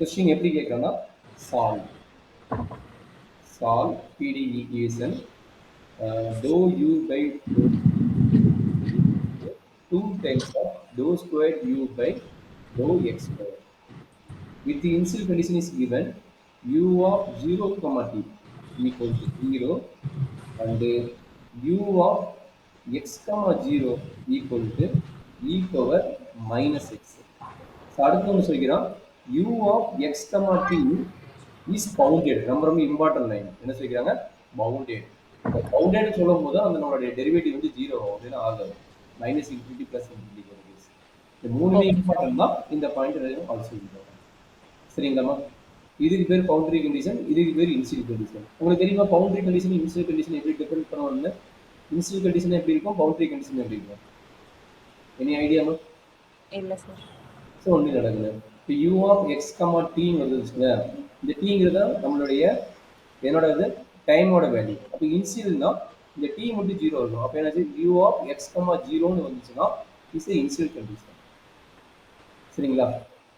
Question எப்படி கேட்குறேன்னா solve solve PD equation dou u by dou 2 times of dou squared u by dou x squared. If the initial condition is given u of 0 comma t equal to 0 and u of x comma 0 equal to e power minus x. So அடுத்து ஒன்று சொல்லிக்கிறோம் u of x comma t is bounded. ரொம்ப ரொம்ப important line என்ன சொல்லிக்கிறாங்க bounded. Bounded சொல்லும் போது அந்த நம்மளுடைய டெரிவேட்டிவ் வந்து ஜீரோ அப்படின்னு ஆகாது மைனஸ் இன்ஃபினிட்டி பிளஸ் இன்ஃபினிட்டி இந்த மூணுமே இம்பார்ட்டன்ட் தான் இந்த பாயிண்ட் ஆல்சோ இம்பார்ட்டன்ட். சரிங்களாம்மா? இதுக்கு பேர் பவுண்டரி கண்டிஷன், இதுக்கு பேர் இனிஷியல் கண்டிஷன். உங்களுக்கு தெரியுமா பவுண்டரி கண்டிஷன் இனிஷியல் கண்டிஷன் எப்படி டிஃபரெண்ட் பண்ணுவாங்க? இனிஷியல் கண்டிஷன் எப்படி இருக்கும், பவுண்டரி கண்டிஷன் எப்படி இருக்கும்? எனி ஐடியாமா? இல்ல சார். ஸோ ஒன்றும் நடக்குது. இப்போ யூ ஆஃப் எக்ஸ் கமா டீன்னு வந்துச்சுங்க. இந்த டீங்கிறது நம்மளுடைய என்னோட இது டைமோட வேல்யூ. அப்போ இனிஷியல்னா இந்த டி மட்டும் ஜீரோ இருக்கும். அப்போ என்னாச்சு யூ ஆஃப் எக்ஸ் கமா ஜீரோன்னு வந்துச்சுன்னா இஸ் இனிஷியல் கண்டிஷன். சரிங்களா?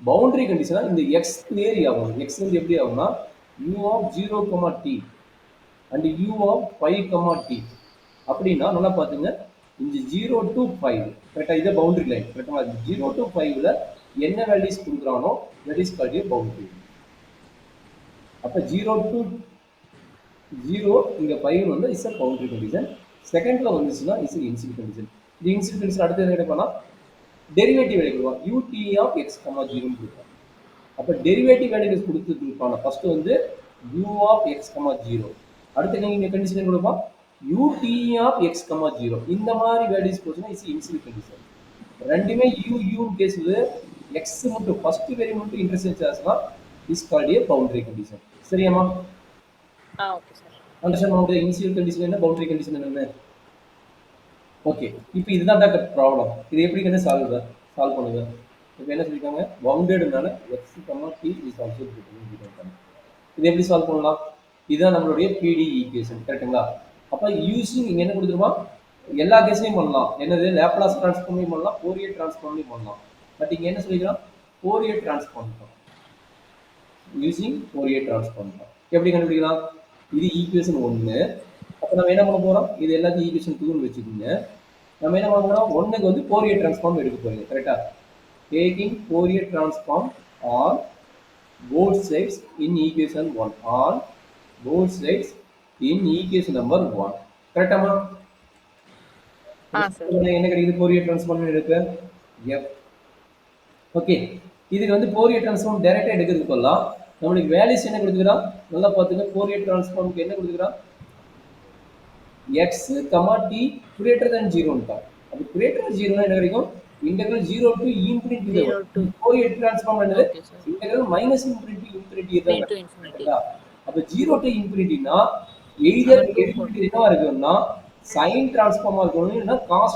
பவுண்டரி கண்டிஷனா இந்த எக்ஸ் வேரி ஆகும். எக்ஸ் வந்து எப்படி ஆகும்னா u of zero comma t and u of 5 comma t. அப்படின்னா நல்லா பார்த்துங்க, இந்த 0 to 5 கரெக்டாக இதை பவுண்டரி லைன் கரெக்டாக 0 to 5ல என்ன வேல்யூஸ் கொடுக்குறானோ that is called a boundary. அப்போ 0 to 0 இங்கே 5 வந்து இஸ் அ பவுண்டரி கண்டிஷன். செகண்ட்ல வந்துச்சுன்னா இஸ் இன்சியல் கண்டிஷன். இந்த இன்சியல் கண்டிஷன் அடுத்து என்ன கிடைப்பானா டெரிவேட்டிவ் வேல்யூ கொடுப்பான் ut ஆஃப் எக்ஸ் கமா ஜீரோன்னு கொடுப்பான். அப்போ டெரிவேட்டிவ் வேல்யூஸ் கொடுத்து கொடுப்பாங்க. ஃபர்ஸ்ட் வந்து u of x comma zero, அடுத்து நீங்க கண்டிஷன் கொடுப்பான் ut of x comma zero. இந்த மாதிரி வேல்யூஸ் போச்சுன்னா இஸ் இன்சியல் கண்டிஷன். ரெண்டுமே u கேஸ்ல எக்ஸ் மட்டும் ஃபர்ஸ்ட் வேல்யூ மட்டும் இன்டர்சேஞ்ச் ஆச்சுன்னா is called a boundary condition. சரியாமா? Okay sir. அண்டர்ஸ்டாண்ட் பண்ணுங்க. இனிஷியல் கண்டிஷன் என்ன, பவுண்டரி கண்டிஷன் என்ன? ஓகே, இப்போ இதுதான் ப்ராப்ளம். இது எப்படி சால்வ் பண்ணுங்க? இப்போ என்ன சொல்லியிருக்காங்க பவுண்டட்னால x comma t is also given. இது எப்படி சால்வ் பண்ணலாம்? இதுதான் நம்மளுடைய பிடி ஈக்குவேஷன் கரெக்ட்டுங்களா? அப்போ யூசிங் இங்கே என்ன கொடுத்துருப்பான் எல்லா கேஸ்லையும் பண்ணலாம். என்னது லேப்லாஸ் டிரான்ஸ்ஃபார்மையும் பண்ணலாம், ஃபோரியர் டிரான்ஸ்ஃபார்மையும் பண்ணலாம். பட் இங்கே என்ன சொல்லிக்கலாம் Fourier transform using Fourier transform. எப்படி கண்டுபிடிக்கலாம்? இது ஈக்குவேஷன் 1. அப்போ நம்ம என்ன பண்ண போகிறோம், இது எல்லாத்தையும் ஈக்குவேஷன் 2ன்னு வச்சுக்கோங்க. நம்ம என்ன பண்ண போகிறோம், 1க்கு வந்து ஃபோரியர் டிரான்ஸ்ஃபார்ம் எடுக்க போகிறீங்க கரெக்டாக. Taking Fourier transform on both sides in equation 1 on both sides in equation number 1. கரெக்டாமா? என்ன கிடைக்குது ஃபோரியர் டிரான்ஸ்ஃபார்ம் எடுக்க f. ஓகே, இதுக்கு வந்து ஃபோரியர் டிரான்ஸ்ஃபார்ம் டைரக்டா எடுக்கிறதுக்கு பதிலா நம்மளுக்கு வேல்யூஸ் என்ன கொடுத்துக்கிறான் நல்லா பார்த்துங்க. ஃபோரியர் டிரான்ஸ்ஃபார்முக்கு என்ன கொடுத்துக்கிறான் x, t greater than 0 ன்ட்டான். அப்ப greater than 0 னா என்ன கிடைக்கும் integral 0 to infinity Fourier transform என்னது integral minus infinity to infinity தான். அப்ப 0 to infinity னா either infinity என்னவா இருக்கும்னா sin டிரான்ஸ்ஃபார்மா இருக்கும் இல்லனா cos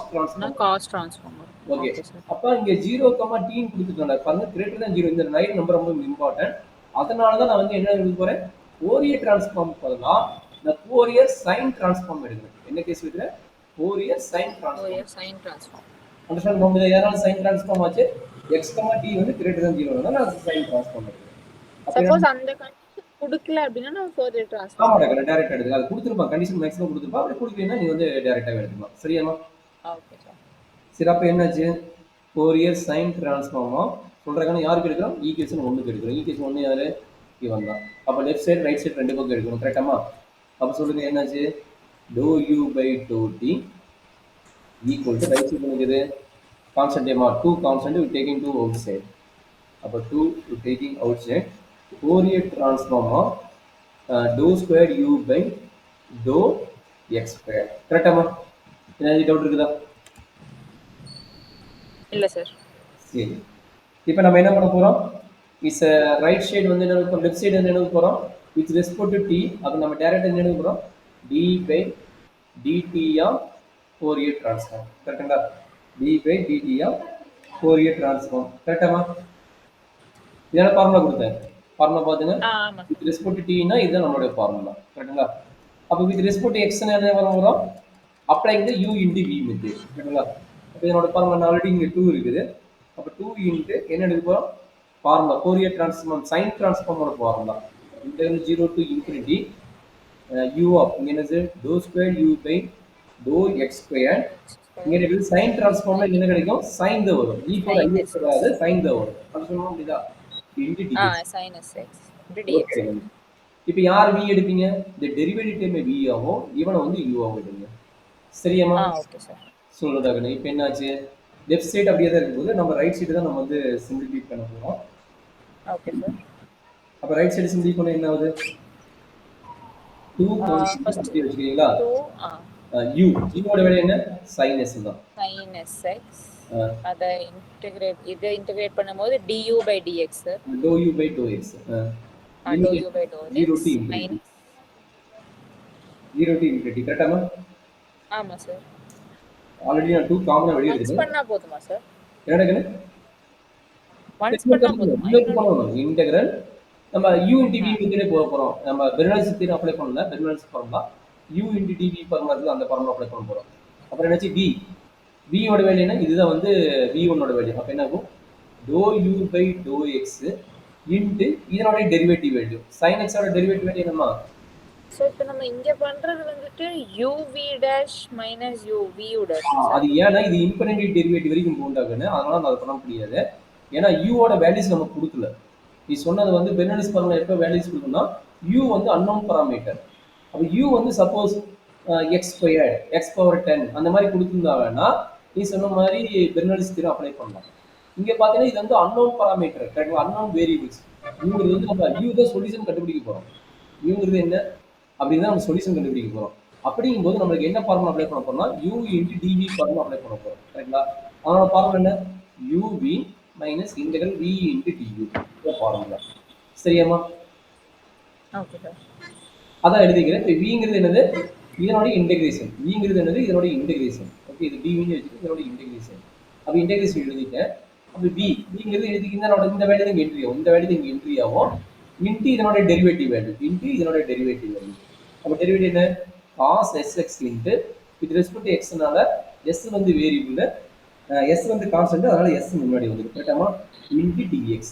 டிரான்ஸ்ஃபார்ம். ஓகே, அப்ப இங்க 0, t ன்னு கொடுத்துட்டாங்க பாருங்க. greater than 0 இந்த லைன் நம்பர் ரொம்ப இம்பார்ட்டன்ட். அதனால தான் நான் வந்து என்ன எழுத போறேன் ஃபோரியர் டிரான்ஸ்ஃபார்ம் பதிலா நான் ஃபோரியர் sin டிரான்ஸ்ஃபார்ம் எடுக்கிறேன். என்ன கேஸ் எடுக்கிறேன் ஃபோரியர் sin டிரான்ஸ்ஃபார்ம். அண்டர்ஸ்டாண்ட் பண்ணுங்க. யாரால sin டிரான்ஸ்ஃபார்ம் ஆச்சு x, t வந்து greater than 0 னா நான் sin டிரான்ஸ்ஃபார்ம் எடுக்கிறேன். சப்போஸ் அந்த கண்டிஷன் கொடுக்கல அப்படினா நான் ஃபோரியர் டிரான்ஸ்ஃபார்ம் ஆமா டைரக்டா எடுக்கலாம். அது கொடுத்திருப்பான் கண்டிஷன் மேக்ஸிமம் கொடுத்திருப்பான். அப்படி கொடுக்கலனா நீ வந்து டைரக்டாவே எடுத்துக்கலாம். சரியாமா? Okay sir. சரி, அப்ப என்னாச்சு ஃபோரியர் sin டிரான்ஸ்ஃபார்மா சொல்றேன். யாருக்கு எடுக்கிறோம் ஈக்குவேஷன் 1க்கு எடுக்கிறோம். ஈக்குவேஷன் 1 யாரு இவன் தான். அப்ப லெஃப்ட் சைடு ரைட் சைடு ரெண்டு பக்கம் எடுக்கணும் கரெக்டாமா? அப்ப சொல்லுங்க என்னாச்சு dou u by dou t equal to right side என்னது கான்ஸ்டன்ட் ஏமா 2 கான்ஸ்டன்ட் we taking 2 outside. அப்ப 2 we taking outside Fourier transform of dou squared u by dou x squared. கரெக்டாமா? என்ன டவுட் இருக்குதா? இல்ல சார். சரி, இப்போ நம்ம என்ன பண்ண போறோம் இஸ் ரைட் சைடு வந்து என்ன பண்ண லெஃப்ட் சைடு வந்து என்ன போறோம் வித் ரெஸ்பெக்ட் டு t. அப்ப நம்ம டைரக்டா என்ன எழுத போறோம் d by dt of Fourier transform. கரெக்ட்டா? d by dt of Fourier transform. கரெக்டாமா? இதெல்லாம் ஃபார்முலா கொடுத்தேன். ஃபார்முலா பாத்துங்க. வித் ரெஸ்பெக்ட் டு t னா இதுதான் நம்மளுடைய ஃபார்முலா. கரெக்ட்டா? அப்ப வித் ரெஸ்பெக்ட் டு x னா என்ன வரும் அப்ளைங் தி u into v மெத்தட். கரெக்ட்டா? அப்ப இதோட ஃபார்முலா ஆல்ரெடி இங்க 2 இருக்குது. அப்ப 2 into என்ன எடுக்க போறோம் ஃபார்முலா ஃபோரியர் டிரான்ஸ்ஃபார்ம் சைன் டிரான்ஸ்ஃபார்மோட formula integral 0 to infinity u of இங்க என்னது do square u by do x square இங்க இருக்குது சைன் டிரான்ஸ்ஃபார்ம்ல என்ன கிடைக்கும் சைன் தான் வரும் e power sin i x sx. வராது சைன் தான் வரும் அது சொல்லணும் அப்படிதா into dx sin sx into dx. Okay இப்போ யார் v எடுப்பீங்க இந்த டெரிவேட்டிவ் டைம் v ஆகும் இவனை வந்து u ஆகும் எடுங்க சரியாமா ஓகே சார். சொல்லுடாகணும் இப்போ என்னாச்சு லெஃப்ட் சைடு அப்படியே தான் இருக்கும்போது நம்ம ரைட் சைடு தான் நம்ம வந்து சிம்பிளிஃபை பண்ண போறோம் ஓகே சார். அப்ப ரைட் சைடு சிம்பிளிஃபை பண்ணா என்ன ஆகுது 2 first அப்படியே வச்சுக்கிறீங்களா 2 u இதோட விட என்ன sin s தான் sin sx அத இன்டகிரேட் பண்ணும்போது du by dx sir. dou u by dou x dou u by dou x 0 to infinity 0 to infinity கரெக்டாமா ஆமா சார். ஆல்ரெடி நான் 2 காமனா வெளிய ஒன்ஸ் எடுத்துட்டேன் பண்ணா போதுமா சார்? என்னடா ஒன்ஸ் பண்ணா போதுமா? இன்டெகிரல் நம்ம u into v வந்து போக போறோம் நம்ம பெர்னாலிஸ் தியரம் அப்ளை பண்ணல பெர்னாலிஸ் formula u into dv formula இருக்கு அந்த ஃபார்முலா அப்ளை பண்ண போறோம் அப்புறம் என்னாச்சு v v ஓட வேல்யூ என்ன இதுதான் வந்து v1 ஓட வேல்யூ அப்ப என்ன ஆகும் dou u by dou x into இதனோட டெரிவேட்டிவ் வேல்யூ sin x ஓட டெரிவேட்டிவ் வேல்யூ என்னமா சோ இப்போ நம்ம இங்க பண்றது வந்துட்டு uv dash minus uv dash. அது ஏன்னா இது இன்ஃபினிட்டி டெரிவேட்டிவ் வரைக்கும் போண்டாகணும் அதனால நான் அதை பண்ண முடியாது ஏன்னா u ஓட வேல்யூஸ் நம்ம கொடுக்கல நீ சொன்னது வந்து பெர்னாலிஸ் ஃபார்முலா எப்போ வேல்யூஸ் கொடுக்கணும்னா u வந்து அன்னோன் பாராமீட்டர் அப்போ u வந்து suppose X square X power 10 அந்த மாதிரி கொடுத்துருந்தா வேணா நீ சொன்ன மாதிரி பெர்னாலிஸ் தியரம் அப்ளை பண்ணலாம் இங்க பாத்தீங்கன்னா இது வந்து அன்னோன் பாராமீட்டர் கரெக்டா அன்னோன் வேரியபிள்ஸ் இவங்கிறது வந்து நம்ம u தான் சொல்யூஷன் கண்டுபிடிக்க போறோம் இவங்கிறது என்ன அப்படின்னு தான் நம்ம சொல்யூஷன் கண்டுபிடிக்க போறோம் அப்படிங்கும்போது நம்மளுக்கு என்ன ஃபார்முலா அப்ளை பண்ண போறோம்னா u into dv formula apply பண்ண போறோம் கரெக்ட்டா அதனால ஃபார்முலா என்ன uv minus integral v into du இந்த ஃபார்முலா சரியாமா ஓகே சார். அதான் எழுதிக்கிறேன் இப்போ vங்கிறது என்னது இதனோட இன்டெகிரேஷன் vங்கிறது என்னது இதனோட இன்டெகிரேஷன் ஓகே இது dv ன்னு வச்சுட்டு இதனோட இன்டெகிரேஷன் அப்ப இன்டெகிரேஷன் எழுதிட்டேன் அப்ப vங்கிறது எழுதிக்கிங்க இந்த வேல்யூ இங்க என்ட்ரி ஆகும் இந்த வேல்யூ இங்க என்ட்ரி ஆகும் இன்டு இதனோட டெரிவேட்டிவ் வேல்யூ இன்டு இதனோட டெரிவேட்டிவ் வேல்யூ அப்ப டெரிவேட்டிவ் என்ன cos sx into with respect to x னால s வந்து வேரியபிள் s வந்து கான்ஸ்டன்ட் அதனால s முன்னாடி வந்துரும் கரெக்ட்டாமா இன்டு dx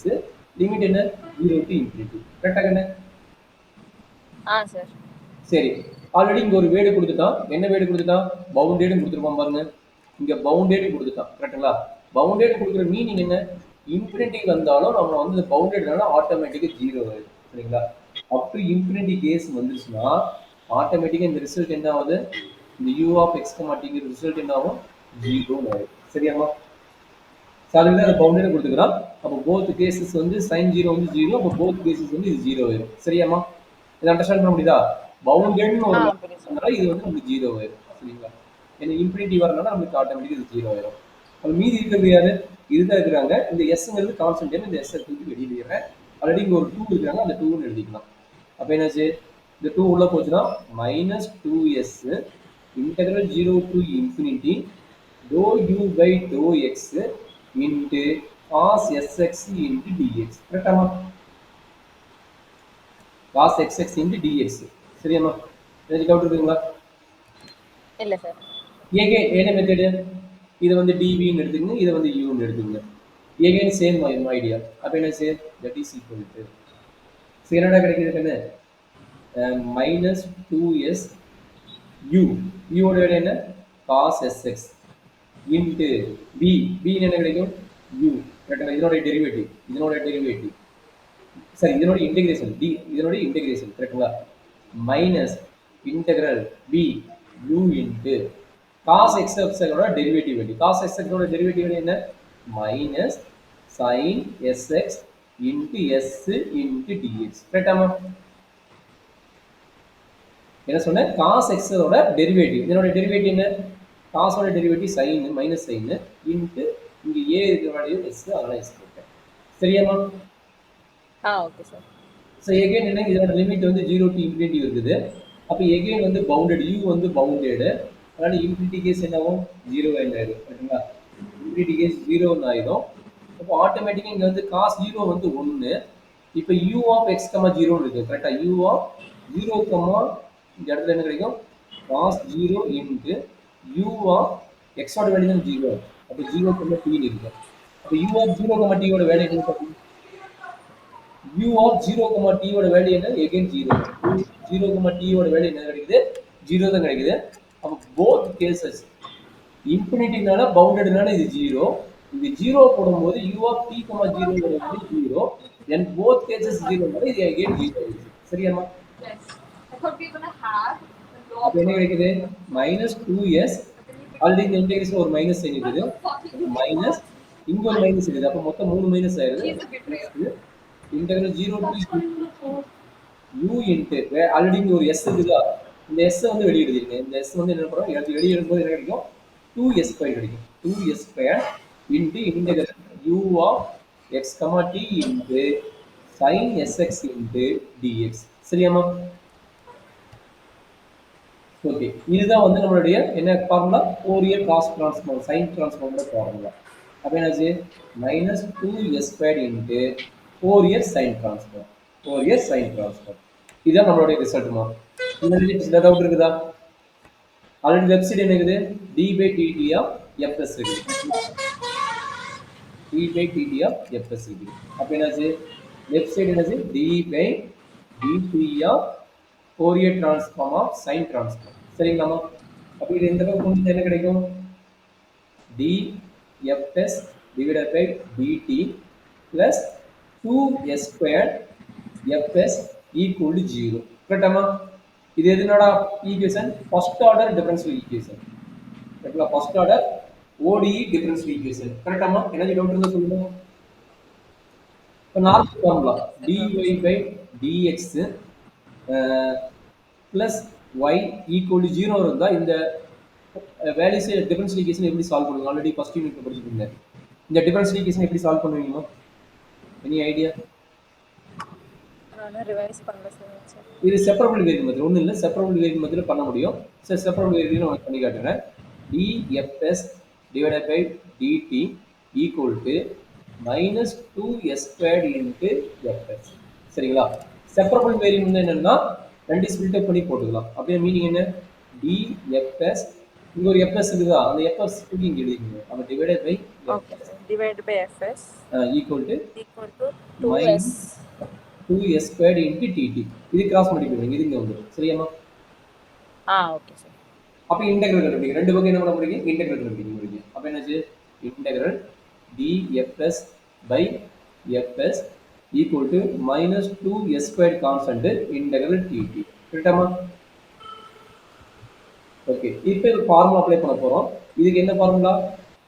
லிமிட் என்ன 0 டு இன்ஃபினிட்டி கரெக்ட்டா என்ன சார். சரி ஆல்ரெடி இங்க ஒரு வேர்டு கொடுத்துட்டான் என்ன வேர்டு கொடுத்துட்டான் பவுண்டேட் கொடுத்துருப்பான் பாருங்க இங்க பவுண்டேட் கொடுத்துட்டான் கரெக்ட்டுங்களா பவுண்டேட் கொடுக்குற மீனிங் என்ன இன்ஃபினிட்டி வந்தாலும் நம்ம வந்து பவுண்டேட்னால ஆட்டோமேட்டிக்கா 0 ஆயிடும் சரிங்களா அப் டு இன்ஃபினிட்டி கேஸ் வந்துச்சுன்னா ஆட்டோமேட்டிக்கா இந்த ரிசல்ட் என்ன ஆகுது இந்த u of x, t result என்ன ஆகும் 0 ஆயிடும் சரியாமா சாலிடா அந்த பவுண்டேட் கொடுத்துக்கிறான் அப்போ both cases வந்து sin 0 வந்து 0 அப்போ both cases வந்து இது 0 ஆயிடும் சரியாமா இத அண்டர்ஸ்டாண்ட் பண்ண முடியுதா பவுண்டட்னு ஒரு அதனால இது வந்து நமக்கு 0 ஆயிடும் சரிங்களா ஏன்னா இன்ஃபினிட்டி வரனால நமக்கு ஆட்டோமேட்டிக்கா இது 0 ஆயிடும் அப்ப மீதி இருக்கிறது யாரு இதுதான் இருக்கிறாங்க இந்த எஸ்ங்கிறது கான்ஸ்டன்ட் இந்த எஸ் தூக்கி வெளியிடுறேன் ஆல்ரெடி இங்க ஒரு 2 இருக்காங்க அந்த 2 ன்னு எழுதிக்கலாம் அப்ப என்னாச்சு இந்த 2 உள்ள போச்சுன்னா -2s integral 0 to infinity dou u by dou x into cos sx into dx கரெக்டாமா cos xx into dx சரியாமா ஏதாவது டவுட் இருக்குங்களா இல்ல சார். again என்ன மெத்தட் இது வந்து dv ன்னு எடுத்துக்கங்க இது வந்து u ன்னு எடுத்துக்கங்க again சேம் ஐடியா அப்ப என்ன same that is equal to சரி என்னடா கிடைக்குது என்ன -2s u u ஓட வேல்யூ என்ன cos sx into b என்ன கிடைக்கும் u கரெக்ட்டா இதனோட டெரிவேட்டிவ் சரி இதனோட இன்டெகிரேஷன் இதனோட இன்டெகிரேஷன் கரெக்ட்டுங்களா minus integral b u into cos xx ஓட டெரிவேட்டிவ் வேல்யூ cos xx ஓட டெரிவேட்டிவ் வேல்யூ என்ன minus sin sx into s into dx கரெக்ட்டாமா என்ன சொன்னேன் cos x ஓட டெரிவேட்டிவ் இதனோட டெரிவேட்டிவ் என்ன cos ஓட derivative sin minus sin into இங்க a இருக்கிற வேல்யூ s அதனால s போட்டேன் சரியாமா ஓகே சார். ஸோ எகைன் என்ன இதோட லிமிட் வந்து 0 டு இன்ஃபினிட்டி இருக்குது அப்போ எகைன் வந்து பவுண்டட் u வந்து பவுண்டடு அதனால இன்ஃபினிட்டி கேஸ் என்ன ஆகும் 0 ஆயிடும் கரெக்ட்டுங்களா இன்ஃபினிட்டி கேஸ் 0 ஆயிடும் அப்போ ஆட்டோமேட்டிக்கா இங்க வந்து cos 0 வந்து 1 இப்போ u ஆஃப் x, 0 இருக்கு கரெக்ட்டா u ஆஃப் 0, இந்த இடத்துல என்ன கிடைக்கும் cos 0 into u of x ஓட வேல்யூ தான் 0 அப்போ 0, t இருக்கு அப்போ u ஆஃப் 0, t ஓட வேல்யூ என்ன u ஆஃப் 0, t ஓட வேல்யூ என்ன again 0 0, t ஓட வேல்யூ என்ன கிடைக்குது 0 தான் கிடைக்குது அப்ப both cases இன்ஃபினிட்டினால பவுண்டட்னால இது 0 இது 0 போடும்போது u ஆஃப் t, 0 ஓட வேல்யூ 0 then both cases 0 னால இது again 0 ஆயிடுச்சு சரியாமா Yes. I thought we were gonna have the அப்ப log. என்ன கிடைக்குது -2s ஆல்ரெடி இந்த இன்டெகிரேஷன் ஒரு மைனஸ் சைன் இருக்குது மைனஸ் இங்க ஒரு மைனஸ் இருக்குது அப்ப மொத்தம் 3 மைனஸ் ஆயிருது He's a betrayer. Integral 0 That's to what I'm gonna do. u into already இங்க ஒரு s இருக்குதா இந்த s வந்து வெளிய எழுதிருங்க இந்த s வந்து என்ன பண்றோம் வெளிய எழுதும்போது என்ன கிடைக்கும் 2s² கிடைக்கும் 2s² into integral u of x, t into sin sx into dx சரியாமா ஓகே இதுதான் வந்து நம்மளுடைய என்ன formula Fourier cos transform sine டிரான்ஸ்ஃபார்மோட ஃபார்முலா அப்ப என்னாச்சு -2s² into Fourier sine transform Fourier sine transform இதுதான் நம்மளுடைய ரிசல்ட்மா இந்த சில டவுட் இருக்குதா ஆல்ரெடி லெஃப்ட் சைடு என்ன இருக்குது d/dt ஆஃப் fs இருக்குது d/dt ஆஃப் fs இருக்குது அப்ப என்னாச்சு லெஃப்ட் சைடு என்னாச்சு d/dt of Fourier transform of sine transform சரிங்களாமா அப்ப இது இந்த பக்கம் கொண்டு என்ன கிடைக்கும் dfs divided by dt plus 2s² fs equal to 0 கரெக்டாமா இது எதுனோட equation first order differential equation கரெக்ட்டா first order ODE differential equation கரெக்டாமா என்ன டவுட் இருந்தா சொல்லுங்க இப்போ normal formula dy by dx plus y equal to 0 இருந்தா இந்த வேல்யூஸ் டிஃபரன்ஷியல் ஈக்குவேஷன் எப்படி சால்வ் பண்ணுவீங்க ஆல்ரெடி ஃபர்ஸ்ட் யூனிட்ல படிச்சிருக்கீங்க இந்த டிஃபரன்ஷியல் ஈக்குவேஷன் எப்படி சால்வ் பண்ணுவீங்க எனி ஐடியா நான் ரிவைஸ் பண்ணல சார் இது செப்பரபிள் வேரியபிள் மெத்தட் ஒண்ணும் இல்ல செப்பரபிள் வேரியபிள் மெத்தட்ல பண்ண முடியும் சரி செப்பரபிள் வேரியபிள் நான் பண்ணி காட்டுறேன் dfs divided by dt equal to -2s² into fs சரிங்களா செப்பரபிள் வேரியபிள் என்னன்னா ரெண்டு ஸ்ப்ளிட் அப் பண்ணி போட்டுக்கலாம் அப்படியே மீனிங் என்ன dfs இங்க ஒரு fs இருக்குதா அந்த fs தூக்கி இங்க எழுதிக்கங்க அப்ப divided by okay sir divide by fs equal to 2s 2s² into dt இது கிராஸ் மல்டிப்ளை இது இங்க வந்துரும் சரியாமா ஓகே சார் அப்ப இன்டெகிரல் கண்டுபிடிங்க ரெண்டு பக்கம் என்ன பண்ண போறீங்க இன்டெகிரல் கண்டுபிடிக்க போறீங்க அப்ப என்னாச்சு integral dfs by fs equal to -2s² constant integral dt கரெக்டாமா ஓகே இப்போ இந்த ஃபார்முலா அப்ளை பண்ண போறோம் இதுக்கு என்ன formula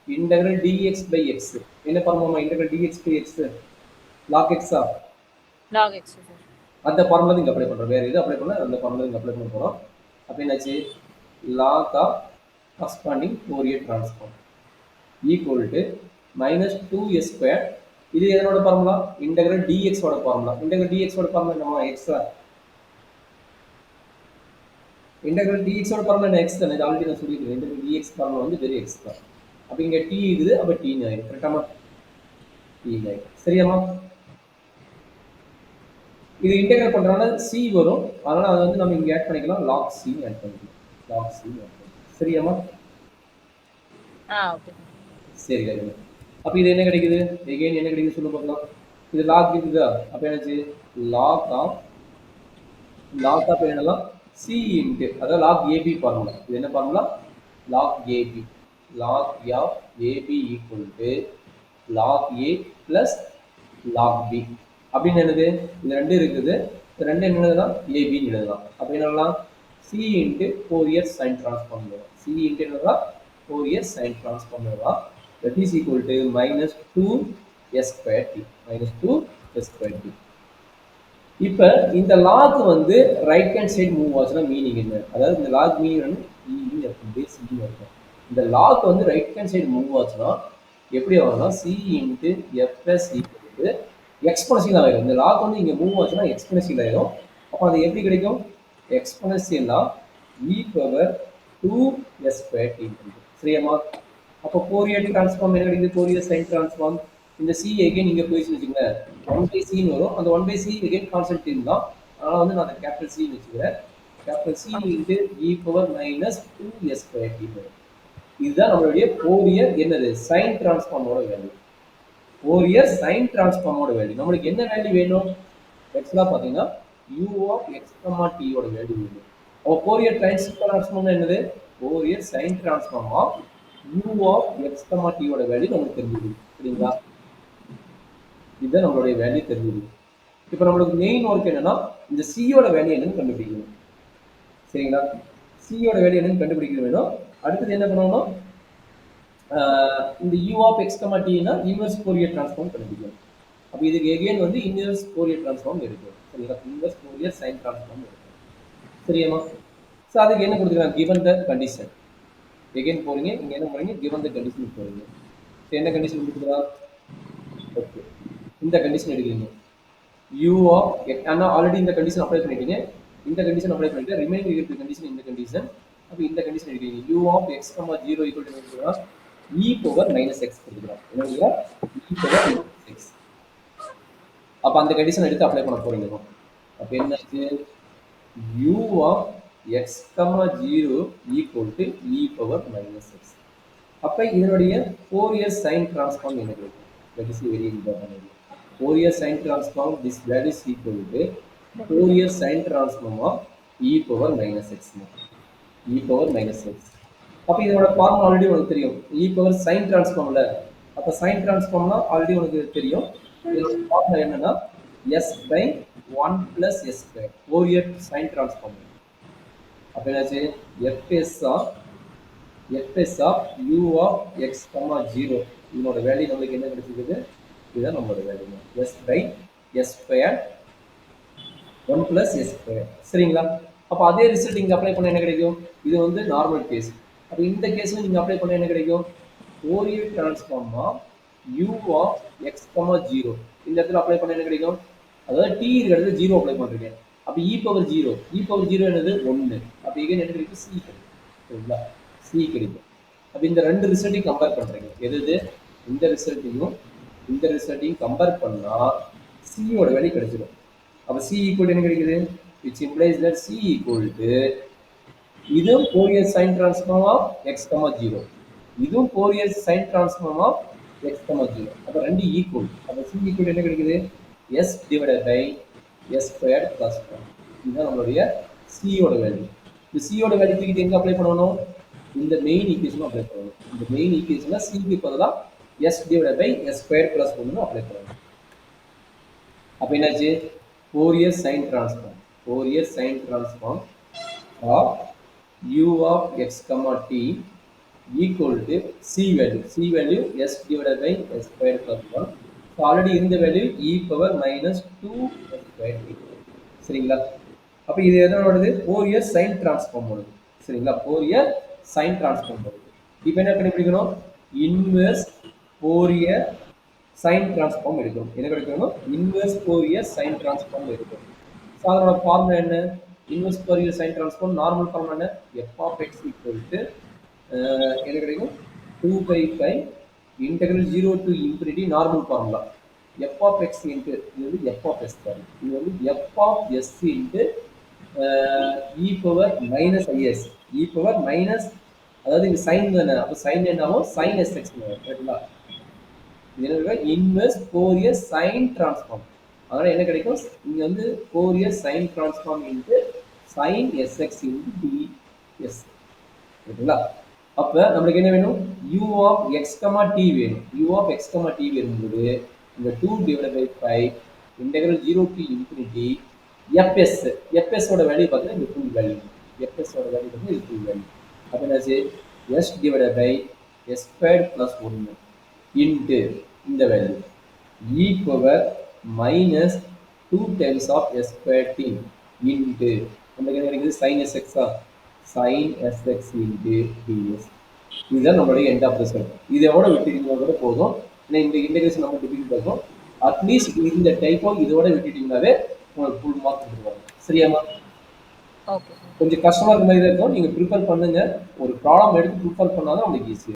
integral dx by x என்ன formula integral dx by x log x log x sir அந்த ஃபார்முலா இங்க அப்ளை பண்றோம் வேற எது அப்ளை பண்ணல அந்த ஃபார்முலா இங்க அப்ளை பண்ண போறோம் அப்ப என்னாச்சு log of corresponding Fourier transform equal to -2s² இது எதனோட ஃபார்முலா இன்டெகிரல் dx ஓட ஃபார்முலா இன்டெகிரல் dx ஓட ஃபார்முலா என்னமா x இன்டெகிரல் dx ஓட ஃபார்முலா என்ன x தான் இது ஆல்ரெடி நான் சொல்லிருக்கேன் இன்டெகிரல் dx ஃபார்முலா வந்து வெறும் x தான் அப்ப இங்க t இருக்குது அப்ப t ன்னு ஆயிடும் கரெக்டாமா t ன்னு ஆயிடும் சரியாமா இது இன்டெகிரேட் பண்றனால c வரும் அதனால அதை வந்து நம்ம இங்க ஆட் பண்ணிக்கலாம் log c ன்னு ஆட் பண்ணிக்கலாம் log c ன்னு ஆட் பண்ணிக்கலாம் சரியாமா ஓகே சரி கரெக்ட் அப்ப இது என்ன கிடைக்குது again என்ன கிடைக்குது சொல்லுங்க பார்க்கலாம் இது log இருக்குதா அப்ப என்னாச்சு log of என்னலாம் c into அதாவது log ab ஃபார்முலா இது என்ன formula log ab log of ab equal to log a plus log b அப்படின்னு என்னது இது ரெண்டு இருக்குது இது ரெண்டு என்னதுன்னா ab ன்னு எழுதலாம் அப்ப என்னலாம் c into Fourier sin transform எழுதலாம் c into என்னதான் Fourier sin transform எழுதலாம் that is equal to -2s² t -2s² t இப்ப இந்த log வந்து ரைட் ஹேண்ட் சைடு மூவ் ஆச்சுன்னா மீனிங் என்ன அதாவது இந்த log மீனிங் வந்து e இருக்கும் பேஸ் e இருக்கும் இந்த log வந்து ரைட் ஹேண்ட் சைடு மூவ் ஆச்சுன்னா எப்படி ஆகும்னா c into fs equal to exponential ஆயிடும் இந்த log வந்து இங்க மூவ் ஆச்சுன்னா எக்ஸ்போனன்ஷியல் ஆயிடும் அப்ப அது எப்படி கிடைக்கும் எக்ஸ்போனன்ஷியலா e பவர் 2s² t சரியாமா அப்ப Fourier டிரான்ஸ்ஃபார்ம் என்ன கிடைக்குது Fourier sin டிரான்ஸ்ஃபார்ம் இந்த c அகைன் இங்க போயிச்சு வெச்சுங்க 1/c ன்னு வரும் அந்த 1/c அகைன் கான்ஸ்டன்ட் தான் அதனால வந்து நான் கேபிட்டல் c ன்னு வெச்சுக்கிறேன் capital c into e power -2s² t இதுதான் நம்மளுடைய Fourier என்னது sin டிரான்ஸ்ஃபார்மோட வேல்யூ Fourier sin டிரான்ஸ்ஃபார்மோட வேல்யூ நமக்கு என்ன வேல்யூ வேணும் எக்ஸ்லாம் பார்த்தீங்கன்னா u of x, t ஓட வேல்யூ வேணும். அப்போ ஃபோரியர் டிரான்ஸ்ஃபார்ம் என்னது? Fourier sine transform of u of x, t ஓட வேல்யூ நமக்கு தெரிஞ்சுது. சரிங்களா? இதுதான் நம்மளுடைய வேல்யூ தெரிஞ்சுது. இப்போ நம்மளுக்கு மெயின் ஒர்க் என்னன்னா இந்த c ஓட வேல்யூ என்னன்னு கண்டுபிடிக்கணும். சரிங்களா? c ஓட வேல்யூ என்னன்னு கண்டுபிடிக்க வேணும். அடுத்தது என்ன பண்ணணும்? இந்த u of x, t னா இன்வெர்ஸ் ஃபோரியர் டிரான்ஸ்ஃபார்ம் கண்டுபிடிக்கணும். அப்போ இதுக்கு எகைன் வந்து இன்வெர்ஸ் ஃபோரியர் டிரான்ஸ்ஃபார்ம் இருக்கு. சரிங்களா? இன்வெர்ஸ் ஃபோரியர் சைன் டிரான்ஸ்ஃபார்ம் இருக்கு. சரியாமா? ஸோ அதுக்கு என்ன கொடுத்துருக்காங்க? given the condition. எகைன் போறீங்க, இங்க என்ன போறீங்க? given the condition போறீங்க. என்ன கண்டிஷன் கொடுத்துருக்கா? ஓகே, இந்த கண்டிஷன் எடுக்கிறீங்க. u of x, ஆனால் ஆல்ரெடி இந்த கண்டிஷன் அப்ளை பண்ணிட்டீங்க. இந்த கண்டிஷன் அப்ளை பண்ணிட்டு ரிமைனிங் இருக்கிற கண்டிஷன் இந்த கண்டிஷன். அப்போ இந்த கண்டிஷன் எடுக்கிறீங்க. u of x, 0 equal to என்ன? e பவர் மைனஸ் எக்ஸ் கொடுக்குறோம். என்ன? e power minus x. அப்போ அந்த கண்டிஷன் எடுத்து அப்ளை பண்ண போறீங்க. அப்போ என்னாச்சு? u of x, 0 equal to e power minus x. அப்போ இதனுடைய ஃபோரியர் சைன் டிரான்ஸ்ஃபார்ம் என்ன கிடைக்கும்? That is very important. Fourier sine transform this value is equal to Fourier sine transform of e power minus x. e power minus x. அப்போ இதோட form already உனக்கு தெரியும். e power சைன் டிரான்ஸ்ஃபார்ம்ல. அப்போ சைன் டிரான்ஸ்ஃபார்ம்னா ஆல்ரெடி உனக்கு தெரியும். இதோட ஃபார்முலா என்னன்னா s by 1 plus s square. Fourier sine transform. அப்போ என்னாச்சு? fs of u of x, 0 இதனோட வேல்யூ நம்மளுக்கு என்ன கிடைச்சிருக்குது? இதுதான் நம்மளோட value. s by s square 1 plus s square. சரிங்களா? அப்போ அதே ரிசல்ட் இங்கே அப்ளை பண்ண என்ன கிடைக்கும்? இது வந்து நார்மல் கேஸ். அப்போ இந்த கேஸில் நீங்கள் அப்ளை பண்ண என்ன கிடைக்கும்? Fourier transform of u of x, 0 இந்த இடத்துல அப்ளை பண்ண என்ன கிடைக்கும்? அதாவது t இருக்கிறது 0 அப்ளை பண்ணுறீங்க. அப்போ e பவர் 0, e பவர் 0 என்னது? 1. அப்போ இங்கே என்ன கிடைக்கும்? c கிடைக்கும். சரிங்களா? c கிடைக்கும். அப்போ இந்த ரெண்டு ரிசல்ட்டையும் கம்பேர் பண்ணுறீங்க. எது? இந்த ரிசல்ட்டையும் கம்பேர் பண்ணால் c ஓட வேல்யூ கிடைச்சிடும். அப்போ c ஈக்குவல் என்ன கிடைக்குது? which implies that c equal to இதுவும் Fourier sine transform of x, 0 இதுவும் Fourier sine transform of x, 0. அப்போ ரெண்டு ஈக்குவல். அப்போ c ஈக்குவல் என்ன கிடைக்குது? s divided by s square plus 1. இதுதான் நம்மளுடைய c ஓட வேல்யூ. இந்த c ஓட வேல்யூ தூக்கிட்டு எங்கே அப்ளை பண்ணணும்? இந்த மெயின் ஈக்குவேஷன் அப்ளை பண்ணணும். இந்த மெயின் ஈக்குவேஷனில் c க்கு பதிலாக s divided by s square plus 1 apply பண்ணணும். அப்போ என்னாச்சு? Fourier sine transform of u of x, t equal to c value s divided by s square plus 1. So already in the value e power minus 2 s square t. சரிங்களா? அப்போ இது எதனோடது? Fourier sine transform வருது. சரிங்களா? Fourier sine transform வருது. இப்போ என்ன கண்டுபிடிக்கணும்? Inverse Fourier sine transform எடுக்கணும். என்ன கிடைக்கணும்? இன்வெர்ஸ் ஃபோரியர் சைன் டிரான்ஸ்ஃபார்ம் எடுக்கணும். ஸோ அதனோட ஃபார்முலா என்ன? Inverse Fourier sine transform normal formula என்ன? f of x equal to என்ன கிடைக்கும்? 2/5 integral 0 to infinity normal formula. f of x into இது வந்து f of s தான். இது வந்து f of s into e power minus is. e power minus, அதாவது இங்கே சைன் தானே, அப்போ சைன் என்னாகும்? சைன் sx ரைட்டுங்களா? இது என்ன? Inverse Fourier sine transform. அதனால் என்ன கிடைக்கும்? இங்கே வந்து Fourier sine transform into sine sx into ds. ரைட்டுங்களா? அப்போ நம்மளுக்கு என்ன வேணும்? u of x, t வேணும். u of x, t வரும்போது இந்த 2 டிவைட் பை 5 இன்டெகிரல் 0 to infinity fs ஓட வேல்யூ பார்த்தீங்கன்னா இந்த ஃபுல் வேல்யூ. fs ஓட வேல்யூ பார்த்தீங்கன்னா இது ஃபுல் வேல்யூ. அப்போ என்னாச்சு? s divide by s square plus 1 into இந்த value e power minus 2 times of s square t into நம்மளுக்கு என்ன கிடைக்குது? Sine sx sine sx into ds. இதுதான் நம்மளுடைய எண்ட் ஆஃப் ரிசல்ட். இதோட விட்டுட்டீங்கன்னா கூட போதும். ஏன்னா இந்த இன்டெகிரேஷன் நம்ம டிஃபிகல்ட் இருக்கும். அட்லீஸ்ட் இந்த டைப்போ இதோட விட்டுட்டீங்கன்னாவே உங்களுக்கு ஃபுல் மார்க் கொடுத்துருவாங்க. சரியாமா? ஓகே. கொஞ்சம் கஷ்டமா இருக்க மாதிரி தான் இருக்கும். நீங்கள் ப்ரிப்பேர் பண்ணுங்க. ஒரு ப்ராப்ளம் எடுத்து ப்ரிப்பேர் பண்ணாதான் உங்களுக்கு ஈஸியாக